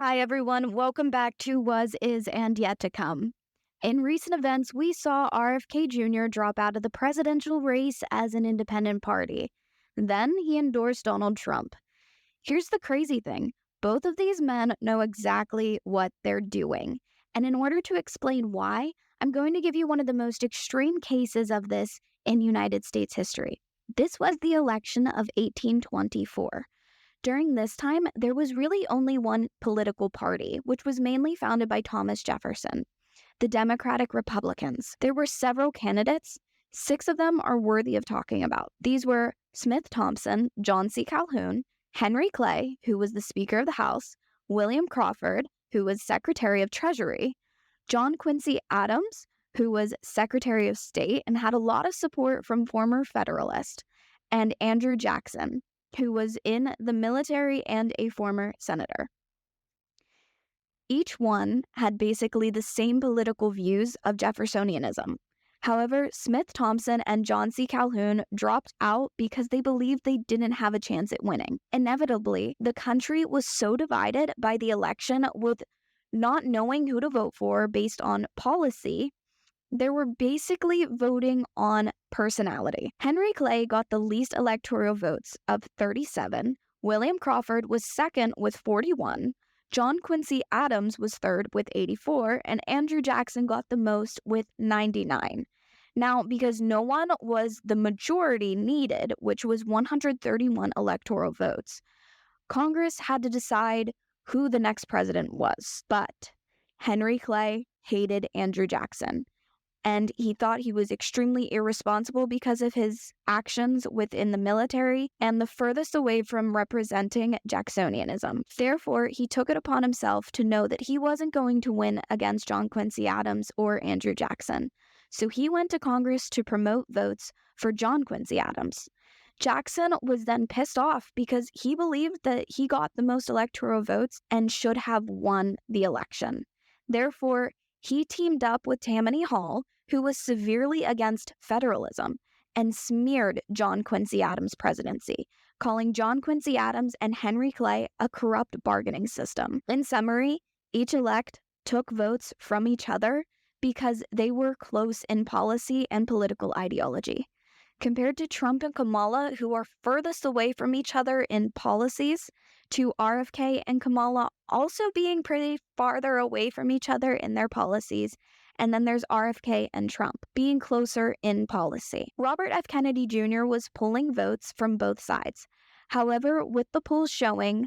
Hi, everyone. Welcome back to Was, Is, and Yet to Come. In recent events, we saw RFK Jr. drop out of the presidential race as an independent party. Then he endorsed Donald Trump. Here's the crazy thing, both of these men know exactly what they're doing. And in order to explain why, I'm going to give you one of the most extreme cases of this in United States history. This was the election of 1824. During this time, there was really only one political party, which was mainly founded by Thomas Jefferson, the Democratic Republicans. There were several candidates. 6 of them are worthy of talking about. These were Smith Thompson, John C. Calhoun, Henry Clay, who was the Speaker of the House, William Crawford, who was Secretary of Treasury, John Quincy Adams, who was Secretary of State and had a lot of support from former Federalists, and Andrew Jackson, who was in the military and a former senator. Each one had basically the same political views of Jeffersonianism. However, Smith Thompson and John C. Calhoun dropped out because they believed they didn't have a chance at winning. Inevitably, the country was so divided by the election with not knowing who to vote for based on policy. They were basically voting on personality. Henry Clay got the least electoral votes of 37. William Crawford was second with 41. John Quincy Adams was third with 84. And Andrew Jackson got the most with 99. Now, because no one was the majority needed, which was 131 electoral votes, Congress had to decide who the next president was. But Henry Clay hated Andrew Jackson, and he thought he was extremely irresponsible because of his actions within the military and the furthest away from representing Jacksonianism. Therefore, he took it upon himself to know that he wasn't going to win against John Quincy Adams or Andrew Jackson. So he went to Congress to promote votes for John Quincy Adams. Jackson was then pissed off because he believed that he got the most electoral votes and should have won the election. Therefore, he teamed up with Tammany Hall, who was severely against federalism, and smeared John Quincy Adams' presidency, calling John Quincy Adams and Henry Clay a corrupt bargaining system. In summary, each elect took votes from each other because they were close in policy and political ideology. Compared to Trump and Kamala, who are furthest away from each other in policies, to RFK and Kamala also being pretty farther away from each other in their policies, and then there's RFK and Trump being closer in policy. Robert F. Kennedy Jr. was pulling votes from both sides. However, with the polls showing,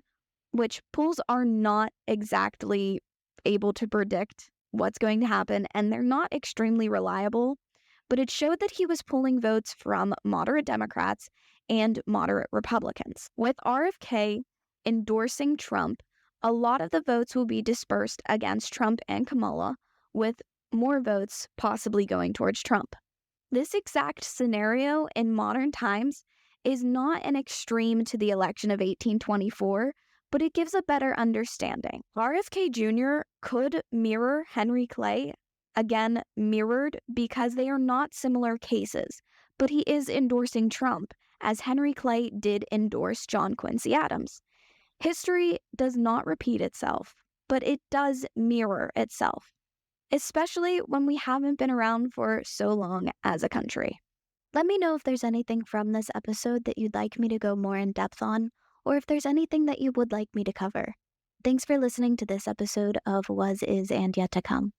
which polls are not exactly able to predict what's going to happen, and they're not extremely reliable, but it showed that he was pulling votes from moderate Democrats and moderate Republicans. With RFK endorsing Trump, a lot of the votes will be dispersed against Trump and Kamala, with more votes possibly going towards Trump. This exact scenario in modern times is not an extreme to the election of 1824, but it gives a better understanding. RFK Jr. could mirror Henry Clay, again mirrored because they are not similar cases, but he is endorsing Trump, as Henry Clay did endorse John Quincy Adams. History does not repeat itself, but it does mirror itself, especially when we haven't been around for so long as a country. Let me know if there's anything from this episode that you'd like me to go more in depth on, or if there's anything that you would like me to cover. Thanks for listening to this episode of Was, Is, and Yet to Come.